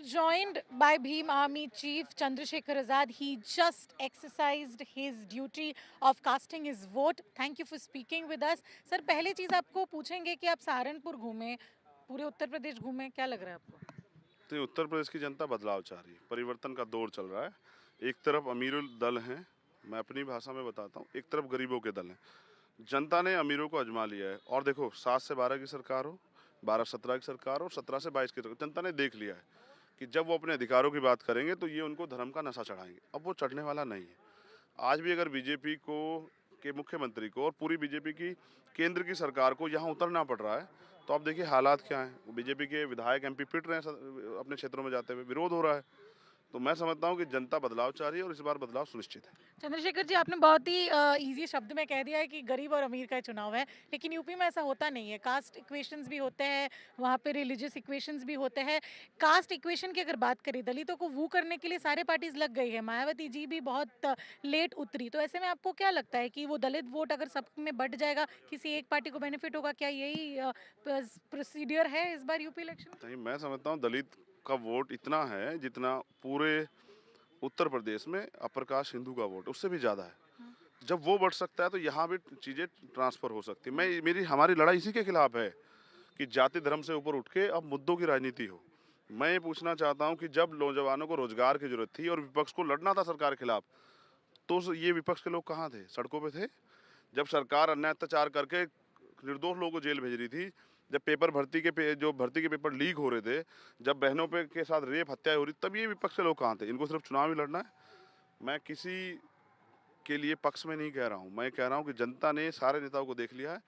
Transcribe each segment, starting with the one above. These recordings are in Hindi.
are joined by Bhim Army Chief Chandrasekhar Azad. He just exercised his duty of casting his vote. Thank you for speaking with us. Sir पहले चीज़ आपको पूछेंगे कि आप सहारनपुर घूमे, पूरे उत्तर प्रदेश घूमे, क्या लग रहा है आपको? तो उत्तर प्रदेश की जनता बदलाव चाह रही है, परिवर्तन का दौर चल रहा है। एक तरफ अमीरुल दल हैं, मैं अपनी भाषा में बताता हूँ, एक तरफ गरीबों के दल हैं। जनता ने अमीरों को आजमा लिया है और देखो 7 से 12 की सरकार हो, 12-17 की सरकार हो, 17 से 22 की सरकार, जनता ने देख लिया है कि जब वो अपने अधिकारों की बात करेंगे तो ये उनको धर्म का नशा चढ़ाएंगे। अब वो चढ़ने वाला नहीं है। आज भी अगर बीजेपी को के मुख्यमंत्री को और पूरी बीजेपी की केंद्र की सरकार को यहाँ उतरना पड़ रहा है, तो आप देखिए हालात क्या हैं। बीजेपी के विधायक एमपी पिट रहे हैं अपने क्षेत्रों में जाते हुए, विरोध हो रहा है। तो मैं समझता हूँ कि जनता बदलाव चाह रही है और इस बार बदलाव सुनिश्चित है। चंद्रशेखर जी, आपने बहुत ही इजी शब्द में कह दिया है कि गरीब और अमीर का चुनाव है, लेकिन यूपी में ऐसा होता नहीं है। कास्ट इक्वेशंस भी होते हैं, वहाँ पे रिलीजियस इक्वेशंस भी होते हैं। कास्ट इक्वेशन की अगर बात करें, दलितों को वू करने के लिए सारे पार्टीज लग गई है। मायावती जी भी बहुत लेट उतरी, तो ऐसे में आपको क्या लगता है कि वो दलित वोट अगर सब में बट जाएगा, किसी एक पार्टी को बेनिफिट होगा? क्या यही प्रोसीडियर है इस बार यूपी इलेक्शन? नहीं, मैं समझता हूँ दलित का वोट इतना है जितना पूरे उत्तर प्रदेश में अपर कास्ट हिंदू का वोट उससे भी ज़्यादा है। जब वो बढ़ सकता है तो यहाँ भी चीज़ें ट्रांसफ़र हो सकती है। मैं मेरी हमारी लड़ाई इसी के खिलाफ है कि जाति धर्म से ऊपर उठ के अब मुद्दों की राजनीति हो। मैं ये पूछना चाहता हूँ कि जब नौजवानों को रोजगार की जरूरत थी और विपक्ष को लड़ना था सरकार के खिलाफ, तो ये विपक्ष के लोग कहाँ थे? सड़कों पे थे। जब सरकार अन्याय अत्याचार करके निर्दोष लोगों को जेल भेज रही थी, जब पेपर जो भर्ती के पेपर लीक हो रहे थे, जब बहनों पे के साथ रेप हत्याएं हो रही, तब ये विपक्ष के लोग कहाँ थे? इनको सिर्फ चुनाव ही लड़ना है। मैं किसी के लिए पक्ष में नहीं कह रहा हूँ, मैं कह रहा हूँ कि जनता ने सारे नेताओं को देख लिया है।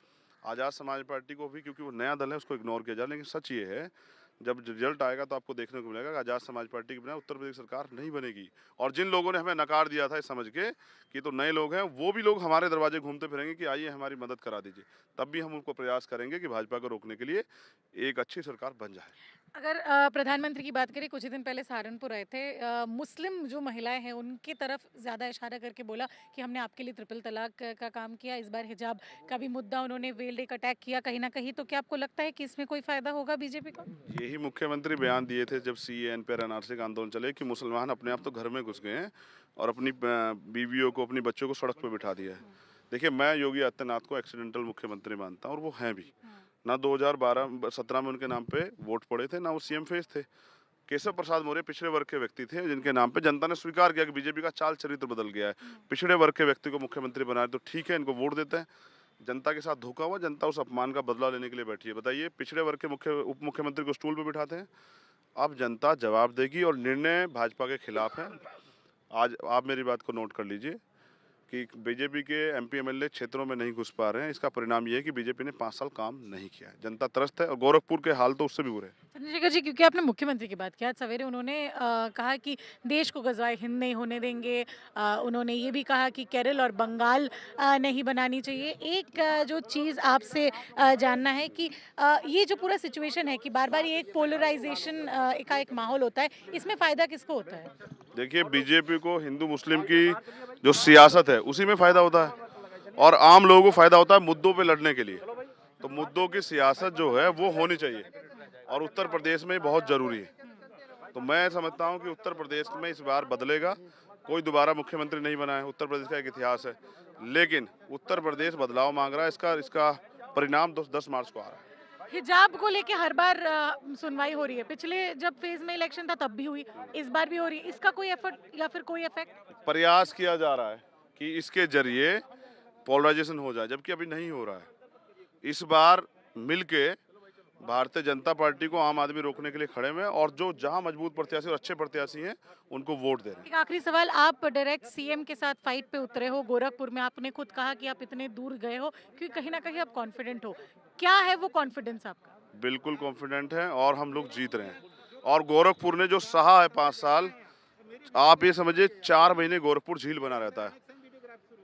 आज़ाद समाज पार्टी को भी, क्योंकि वो नया दल है, उसको इग्नोर किया जाए, लेकिन सच ये है जब रिजल्ट आएगा तो आपको देखने को मिलेगा कि आज़ाद समाज पार्टी के बिना उत्तर प्रदेश सरकार नहीं बनेगी। और जिन लोगों ने हमें नकार दिया था इस समझ के कि तो नए लोग हैं, वो भी लोग हमारे दरवाजे घूमते फिरेंगे कि आइए हमारी मदद करा दीजिए। तब भी हम उनको प्रयास करेंगे कि भाजपा को रोकने के लिए एक अच्छी सरकार बन जाए। अगर प्रधानमंत्री की बात करें, कुछ ही दिन पहले सहारनपुर आए थे। मुस्लिम जो महिलाएं हैं उनकी तरफ ज़्यादा इशारा करके बोला कि हमने आपके लिए ट्रिपल तलाक का काम किया। इस बार हिजाब का भी मुद्दा उन्होंने वेल्ड एक अटैक किया कहीं ना कहीं। तो क्या आपको लगता है कि इसमें कोई फ़ायदा होगा बीजेपी को? यही मुख्यमंत्री बयान दिए थे जब सीएए पर एनआरसी का आंदोलन चले कि मुसलमान अपने आप तो घर में घुस गए हैं और अपनी बीवियों को, अपनी बच्चों को सड़क पर बिठा दिया है। देखिए, मैं योगी आदित्यनाथ को एक्सीडेंटल मुख्यमंत्री मानता हूँ और वो हैं भी। ना 2012-17 में उनके नाम पे वोट पड़े थे, ना वो सीएम फेस थे। केशव प्रसाद मौर्य पिछड़े वर्ग के व्यक्ति थे जिनके नाम पे जनता ने स्वीकार किया कि बीजेपी का चाल चरित्र बदल गया है। पिछड़े वर्ग के व्यक्ति को मुख्यमंत्री बनाए तो ठीक है, इनको वोट देते हैं। जनता के साथ धोखा हुआ, जनता उस अपमान का बदला लेने के लिए बैठी है। बताइए, पिछड़े वर्ग के उप मुख्यमंत्री को स्टूल पे बिठाते हैं। अब जनता जवाब देगी और निर्णय भाजपा के खिलाफ है। आज आप मेरी बात को नोट कर लीजिए कि बीजेपी के एमपी एमएलए क्षेत्रों में नहीं घुस पा रहे हैं। इसका परिणाम ये है कि बीजेपी ने 5 साल काम नहीं किया है। जनता त्रस्त है और गोरखपुर के हाल तो उससे भी बुरे हैं। चंद्रशेखर जी, क्योंकि आपने मुख्यमंत्री की बात की, आज सवेरे उन्होंने कहा कि देश को गजवाए हिंद नहीं होने देंगे। उन्होंने ये भी कहा कि केरल और बंगाल नहीं बनानी चाहिए। एक जो चीज़ आपसे जानना है कि ये जो पूरा सिचुएशन है कि बार बार ये एक पोलराइजेशन का एक माहौल होता है, इसमें फ़ायदा किसको होता है? देखिए, बीजेपी को हिंदू मुस्लिम की जो सियासत है उसी में फ़ायदा होता है और आम लोगों को फ़ायदा होता है मुद्दों पे लड़ने के लिए। तो मुद्दों की सियासत जो है वो होनी चाहिए और उत्तर प्रदेश में बहुत ज़रूरी है। तो मैं समझता हूँ कि उत्तर प्रदेश में इस बार बदलेगा। कोई दोबारा मुख्यमंत्री नहीं बना है, उत्तर प्रदेश का एक इतिहास है। लेकिन उत्तर प्रदेश बदलाव मांग रहा है, इसका इसका परिणाम 10 मार्च को आ रहा है। हिजाब को लेके हर बार सुनवाई हो रही है। पिछले जब फेज में इलेक्शन था तब भी हुई, इस बार भी हो रही है। इसका कोई एफर्ट या फिर कोई इफेक्ट? प्रयास किया जा रहा है कि इसके जरिए पोलराइजेशन हो जाए, जबकि अभी नहीं हो रहा है। इस बार मिलके भारतीय जनता पार्टी को आम आदमी रोकने के लिए खड़े हुए हैं और जो जहां मजबूत प्रत्याशी और अच्छे प्रत्याशी हैं उनको वोट दे रहे हैं। एक आखिरी सवाल, आप डायरेक्ट सीएम के साथ फाइट पे उतरे हो गोरखपुर में। आपने खुद कहा कि आप इतने दूर गए हो क्योंकि कहीं ना कहीं आप कॉन्फिडेंट हो। क्या है वो कॉन्फिडेंस आपका? बिल्कुल कॉन्फिडेंट हैं और हम लोग जीत रहे हैं। और गोरखपुर ने जो सहा है 5 साल, आप ये समझिए 4 महीने गोरखपुर झील बना रहता है।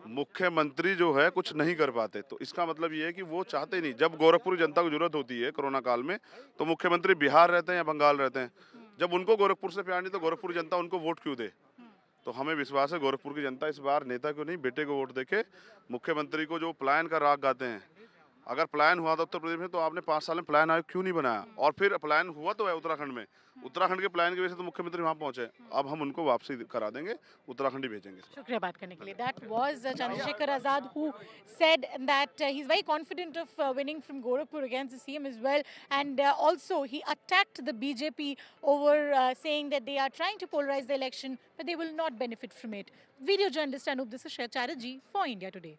मुख्यमंत्री जो है कुछ नहीं कर पाते, तो इसका मतलब ये है कि वो चाहते नहीं। जब गोरखपुर की जनता को जरूरत होती है कोरोना काल में, तो मुख्यमंत्री बिहार रहते हैं या बंगाल रहते हैं। जब उनको गोरखपुर से प्यार नहीं तो गोरखपुर की जनता उनको वोट क्यों दे? तो हमें विश्वास है गोरखपुर की जनता इस बार नेता को नहीं बेटे को वोट देके मुख्यमंत्री को जो पलायन का राग गाते हैं, अगर प्लान हुआ था उत्तर प्रदेश में तो आपने 5 साल में प्लान आयोग क्यों नहीं बनाया? और फिर प्लान हुआ तो है उत्तराखंड में। उत्तराखंड के प्लान की वजह से तो मुख्यमंत्री वहाँ पहुँचे। अब हम उनको वापसी करा देंगे, उत्तराखंड ही भेजेंगे। शुक्रिया बात करने के लिए. That was Chandrasekhar Azad who said that he's very confident of winning from Gorakhpur against the CM as well, and also he attacked the BJP over saying that they are trying to polarize the election, but they will not benefit from it. Video journalist Anup, this is Shreya Chatterjee for India Today.